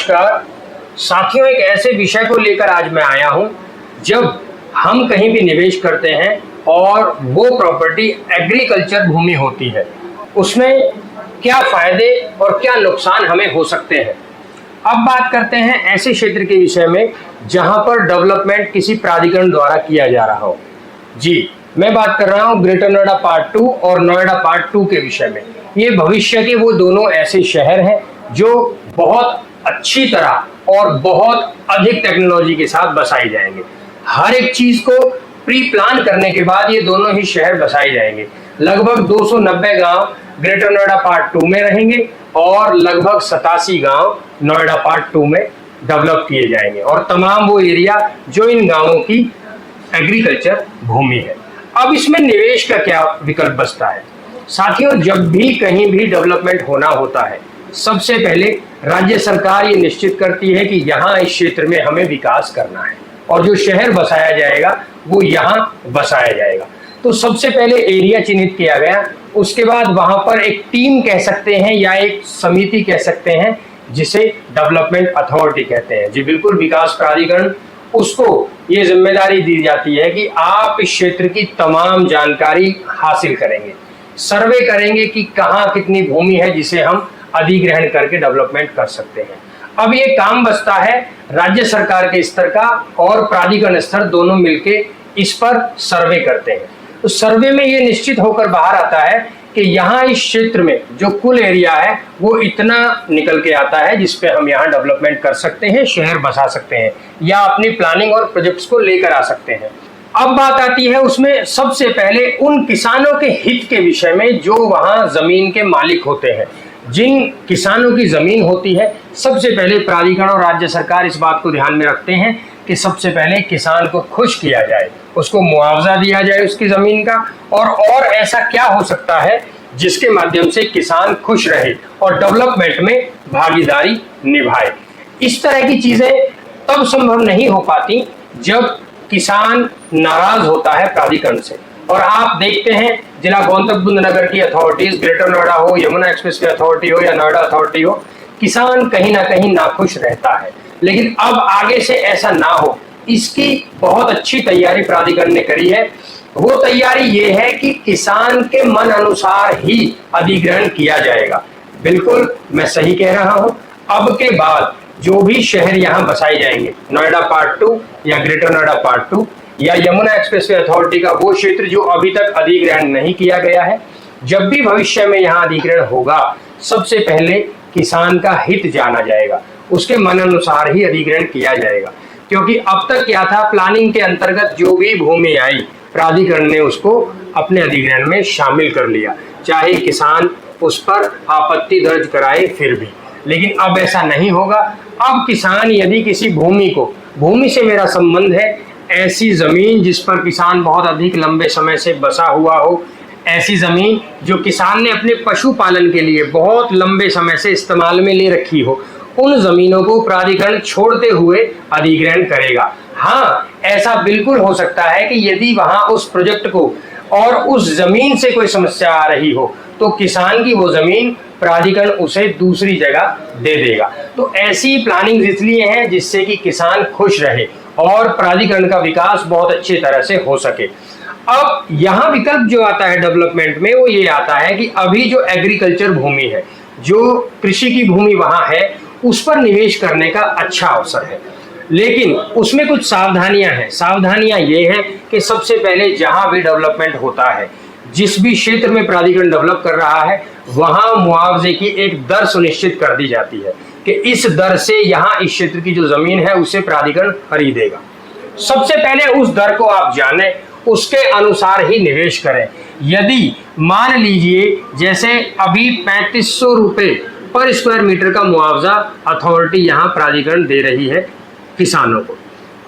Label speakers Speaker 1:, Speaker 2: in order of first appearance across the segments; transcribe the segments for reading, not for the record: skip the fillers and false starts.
Speaker 1: नमस्कार साथियों, एक ऐसे विषय को लेकर आज मैं आया हूं। जब हम कहीं भी निवेश करते हैं और वो प्रॉपर्टी एग्रीकल्चर भूमि होती है, उसमें क्या फायदे और क्या नुकसान हमें हो सकते हैं। अब बात करते हैं ऐसे क्षेत्र के विषय में जहां पर डेवलपमेंट किसी प्राधिकरण द्वारा किया जा रहा हो। जी, मैं बात कर रहा हूं ग्रेटर नोएडा पार्ट 2 और नोएडा पार्ट 2 के विषय में। ये भविष्य के वो दोनों ऐसे शहर हैं जो बहुत अच्छी तरह और बहुत अधिक टेक्नोलॉजी के साथ बसाए जाएंगे। हर एक चीज को प्री प्लान करने के बाद ये दोनों ही शहर बसाए जाएंगे। लगभग 290 गांव ग्रेटर नोएडा पार्ट 2 में रहेंगे और लगभग 87 गांव नोएडा पार्ट 2 में डेवलप किए जाएंगे, और तमाम वो एरिया जो इन गांवों की एग्रीकल्चर भूमि है। अब इसमें निवेश का क्या विकल्प बचता है साथियों। जब भी कहीं भी डेवलपमेंट होना होता है, सबसे पहले राज्य सरकार ये निश्चित करती है कि यहाँ इस क्षेत्र में हमें विकास करना है और जो शहर बसाया जाएगा वो यहाँ बसाया जाएगा। तो सबसे पहले एरिया चिन्हित किया गया, उसके बाद वहां पर एक टीम कह सकते हैं या एक समिति कह सकते हैं जिसे डेवलपमेंट अथॉरिटी कहते हैं। जी बिल्कुल, विकास प्राधिकरण, उसको ये जिम्मेदारी दी जाती है कि आप इस क्षेत्र की तमाम जानकारी हासिल करेंगे, सर्वे करेंगे कि कहाँ कितनी भूमि है जिसे हम अधिग्रहण करके डेवलपमेंट कर सकते हैं। अब ये काम बचता है राज्य सरकार के स्तर का और प्राधिकरण स्तर दोनों मिलके इस पर सर्वे करते हैं। तो सर्वे में ये निश्चित होकर बाहर आता है कि यहाँ इस क्षेत्र में जो कुल एरिया है वो इतना निकल के आता है जिसपे हम यहाँ डेवलपमेंट कर सकते हैं, शहर बसा सकते हैं या अपनी प्लानिंग और प्रोजेक्ट्स को लेकर आ सकते हैं। अब बात आती है उसमें सबसे पहले उन किसानों के हित के विषय में जो वहाँ जमीन के मालिक होते हैं। जिन किसानों की जमीन होती है, सबसे पहले प्राधिकरण और राज्य सरकार इस बात को ध्यान में रखते हैं कि सबसे पहले किसान को खुश किया जाए, उसको मुआवजा दिया जाए उसकी जमीन का, और ऐसा क्या हो सकता है जिसके माध्यम से किसान खुश रहे और डेवलपमेंट में भागीदारी निभाए। इस तरह की चीजें तब संभव नहीं हो पाती जब किसान नाराज होता है प्राधिकरण से। और आप देखते हैं जिला गौतम बुद्ध नगर की अथॉरिटीज, ग्रेटर नोएडा हो, यमुना एक्सप्रेस की अथॉरिटी हो या नोएडा अथॉरिटी हो, किसान कहीं ना कहीं नाखुश रहता है। लेकिन अब आगे से ऐसा ना हो, इसकी बहुत अच्छी तैयारी प्राधिकरण ने करी है। वो तैयारी ये है कि किसान के मन अनुसार ही अधिग्रहण किया जाएगा। बिल्कुल मैं सही कह रहा हूं। अब के बाद जो भी शहर यहाँ बसाए जाएंगे, नोएडा पार्ट 2 या ग्रेटर नोएडा पार्ट 2 या यमुना एक्सप्रेसवे अथॉरिटी का वो क्षेत्र जो अभी तक अधिग्रहण नहीं किया गया है, जब भी भविष्य में यहाँ अधिग्रहण होगा, सबसे पहले किसान का हित जाना जाएगा, उसके मन अनुसार ही अधिग्रहण किया जाएगा। क्योंकि अब तक क्या था, प्लानिंग के अंतर्गत जो भी भूमि आई, प्राधिकरण ने उसको अपने अधिग्रहण में शामिल कर लिया, चाहे किसान उस पर आपत्ति दर्ज कराए फिर भी। लेकिन अब ऐसा नहीं होगा। अब किसान यदि किसी भूमि को, भूमि से मेरा संबंध है ऐसी जमीन जिस पर किसान बहुत अधिक लंबे समय से बसा हुआ हो, ऐसी जमीन जो किसान ने अपने पशुपालन के लिए बहुत लंबे समय से इस्तेमाल में ले रखी हो, उन जमीनों को प्राधिकरण छोड़ते हुए अधिग्रहण करेगा। हाँ, ऐसा बिल्कुल हो सकता है कि यदि वहां उस प्रोजेक्ट को और उस जमीन से कोई समस्या आ रही हो तो किसान की वो जमीन प्राधिकरण उसे दूसरी जगह दे देगा। तो ऐसी प्लानिंग इसलिए है जिससे कि किसान खुश रहे और प्राधिकरण का विकास बहुत अच्छी तरह से हो सके। अब यहाँ विकल्प जो आता है डेवलपमेंट में वो ये आता है कि अभी जो एग्रीकल्चर भूमि है, जो कृषि की भूमि वहां है, उस पर निवेश करने का अच्छा अवसर है। लेकिन उसमें कुछ सावधानियां हैं। सावधानियां ये हैं कि सबसे पहले जहां भी डेवलपमेंट होता है, जिस भी क्षेत्र में प्राधिकरण डेवलप कर रहा है, वहां मुआवजे की एक दर सुनिश्चित कर दी जाती है कि इस दर से यहाँ इस क्षेत्र की जो जमीन है उसे प्राधिकरण खरीदेगा। सबसे पहले उस दर को आप जाने, उसके अनुसार ही निवेश करें। यदि मान लीजिए जैसे अभी 3500 रुपये पर स्क्वायर मीटर का मुआवजा अथॉरिटी यहाँ प्राधिकरण दे रही है किसानों को।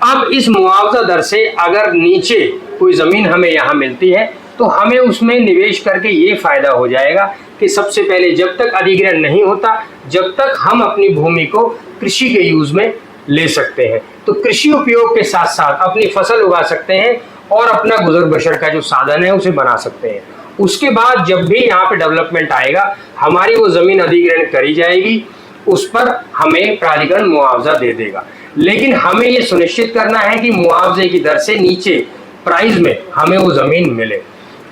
Speaker 1: अब इस मुआवजा दर से अगर नीचे कोई जमीन हमें यहाँ मिलती है तो हमें उसमें निवेश करके ये फायदा हो जाएगा कि सबसे पहले जब तक अधिग्रहण नहीं होता, जब तक हम अपनी भूमि को कृषि के यूज में ले सकते हैं। तो कृषि उपयोग के साथ साथ अपनी फसल उगा सकते हैं और अपना गुजर बसर का जो साधन है उसे बना सकते हैं। उसके बाद जब भी यहाँ पे डेवलपमेंट आएगा, हमारी वो जमीन अधिग्रहण करी जाएगी उस पर हमें प्राधिकरण मुआवजा दे देगा। लेकिन हमें ये सुनिश्चित करना है कि मुआवजे की दर से नीचे प्राइस में हमें वो जमीन मिले।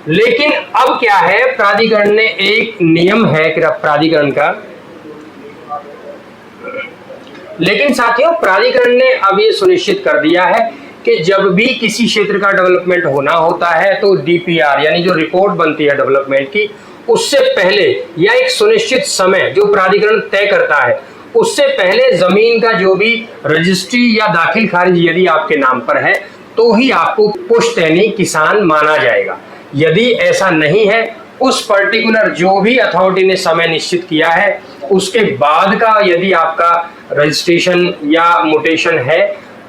Speaker 1: लेकिन अब क्या है, प्राधिकरण ने एक नियम है प्राधिकरण का, लेकिन साथियों प्राधिकरण ने अब ये सुनिश्चित कर दिया है कि जब भी किसी क्षेत्र का डेवलपमेंट होना होता है तो डीपीआर यानी जो रिपोर्ट बनती है डेवलपमेंट की, उससे पहले या एक सुनिश्चित समय जो प्राधिकरण तय करता है उससे पहले जमीन का जो भी रजिस्ट्री या दाखिल खारिज यदि आपके नाम पर है तो ही आपको पुश्तैनी किसान माना जाएगा। यदि ऐसा नहीं है, उस पर्टिकुलर जो भी अथॉरिटी ने समय निश्चित किया है उसके बाद का यदि आपका रजिस्ट्रेशन या म्यूटेशन है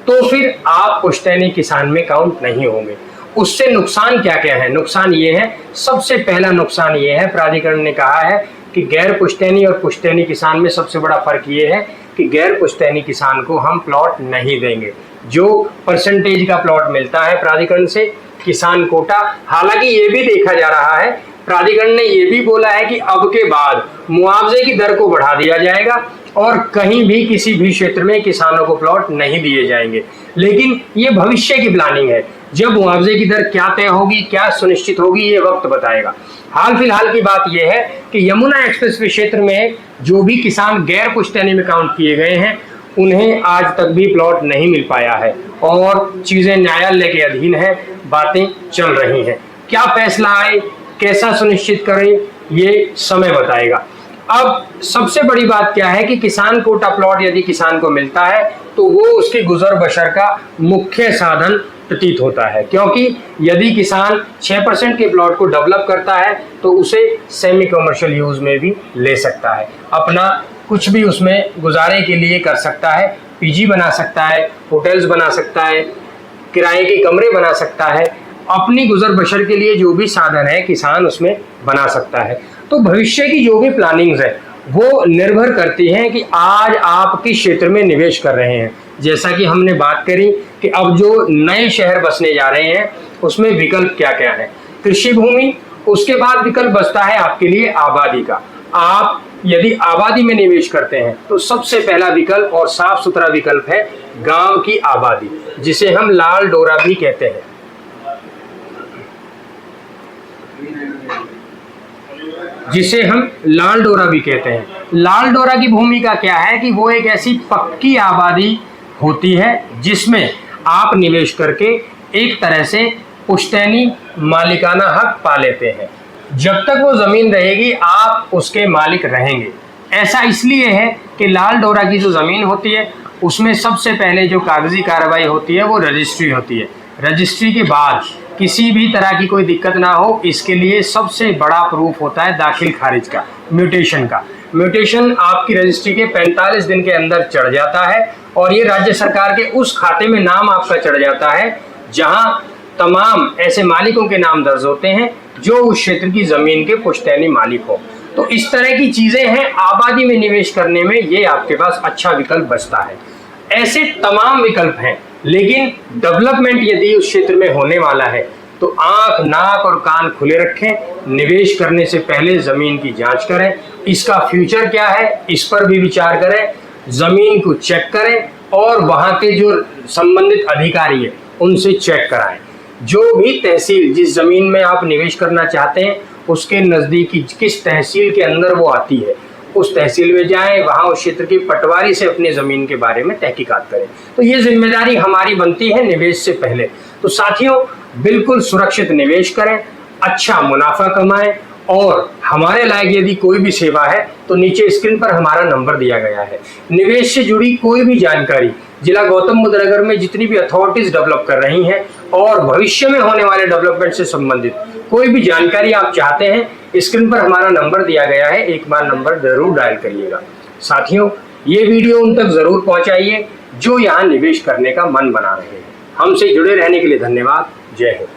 Speaker 1: तो फिर आप पुश्तैनी किसान में काउंट नहीं होंगे। उससे नुकसान क्या क्या है? नुकसान ये है, सबसे पहला नुकसान ये है, प्राधिकरण ने कहा है कि गैर पुश्तैनी और पुश्तैनी किसान में सबसे बड़ा फर्क ये है कि गैर पुश्तैनी किसान को हम प्लॉट नहीं देंगे। जो परसेंटेज का प्लॉट मिलता है प्राधिकरण से, किसान कोटा, हालांकि ये भी देखा जा रहा है, प्राधिकरण ने ये भी बोला है कि अब के बाद मुआवजे की दर को बढ़ा दिया जाएगा और कहीं भी किसी भी क्षेत्र में किसानों को प्लॉट नहीं दिए जाएंगे। लेकिन ये भविष्य की प्लानिंग है, जब मुआवजे की दर क्या तय होगी, क्या सुनिश्चित होगी, ये वक्त बताएगा। हाल फिलहाल की बात यह है कि यमुना एक्सप्रेसवे क्षेत्र में जो भी किसान गैर पुश्तैनी में काउंट किए गए हैं उन्हें आज तक भी प्लॉट नहीं मिल पाया है और चीजें न्यायालय के अधीन है, बातें चल रही हैं। क्या फैसला आए, कैसा सुनिश्चित करें, ये समय बताएगा। अब सबसे बड़ी बात क्या है कि किसान कोटा प्लॉट यदि किसान को मिलता है तो वो उसकी गुजर बसर का मुख्य साधन प्रतीत होता है, क्योंकि यदि किसान 6% के प्लॉट को डेवलप करता है तो उसे सेमी कमर्शियल यूज में भी ले सकता है, अपना कुछ भी उसमें गुजारे के लिए कर सकता है, पीजी बना सकता है, होटल्स बना सकता है, किराए के कमरे बना सकता है, अपनी गुजर बसर के लिए जो भी साधन है किसान उसमें बना सकता है। तो भविष्य की जो भी प्लानिंग्स है वो निर्भर करती हैं कि आज आप किस क्षेत्र में निवेश कर रहे हैं। जैसा कि हमने बात करी कि अब जो नए शहर बसने जा रहे हैं उसमें विकल्प क्या क्या है, कृषि भूमि, उसके बाद विकल्प बचता है आपके लिए आबादी का। आप यदि आबादी में निवेश करते हैं तो सबसे पहला विकल्प और साफ सुथरा विकल्प है गांव की आबादी, जिसे हम लाल डोरा भी कहते हैं। लाल डोरा की भूमिका क्या है कि वो एक ऐसी पक्की आबादी होती है जिसमें आप निवेश करके एक तरह से पुश्तैनी मालिकाना हक पा लेते हैं। जब तक वो जमीन रहेगी आप उसके मालिक रहेंगे। ऐसा इसलिए है कि लाल डोरा की जो जमीन होती है उसमें सबसे पहले जो कागजी कार्रवाई होती है वो रजिस्ट्री होती है। रजिस्ट्री के बाद किसी भी तरह की कोई दिक्कत ना हो, इसके लिए सबसे बड़ा प्रूफ होता है दाखिल खारिज का, म्यूटेशन का। म्यूटेशन आपकी रजिस्ट्री के 45 दिन के अंदर चढ़ जाता है और ये राज्य सरकार के उस खाते में नाम आपका चढ़ जाता है जहां तमाम ऐसे मालिकों के नाम दर्ज होते हैं जो उस क्षेत्र की जमीन के पुश्तैनी मालिक हो। तो इस तरह की चीजें हैं, आबादी में निवेश करने में ये आपके पास अच्छा विकल्प बचता है। ऐसे तमाम विकल्प हैं, लेकिन डेवलपमेंट यदि उस क्षेत्र में होने वाला है तो आंख, नाक और कान खुले रखें। निवेश करने से पहले जमीन की जांच करें, इसका फ्यूचर क्या है इस पर भी विचार करें, जमीन को चेक करें और वहां के जो संबंधित अधिकारी है उनसे चेक कराएं। जो भी तहसील जिस जमीन में आप निवेश करना चाहते हैं उसके नजदीकी किस तहसील के अंदर वो आती है उस तहसील में जाएं, वहां उस क्षेत्र की पटवारी से अपनी जमीन के बारे में तहकीकात करें। तो ये जिम्मेदारी हमारी बनती है निवेश से पहले। तो साथियों बिल्कुल सुरक्षित निवेश करें, अच्छा मुनाफा कमाएं और हमारे लायक यदि कोई भी सेवा है तो नीचे स्क्रीन पर हमारा नंबर दिया गया है। निवेश से जुड़ी कोई भी जानकारी जिला गौतम बुद्ध नगर में जितनी भी अथॉरिटीज डेवलप कर रही हैं और भविष्य में होने वाले डेवलपमेंट से संबंधित कोई भी जानकारी आप चाहते हैं, स्क्रीन पर हमारा नंबर दिया गया है, एक बार नंबर जरूर डायल करिएगा। साथियों ये वीडियो उन तक जरूर पहुंचाइए जो यहाँ निवेश करने का मन बना रहे हैं। हमसे जुड़े रहने के लिए धन्यवाद। जय हिंद।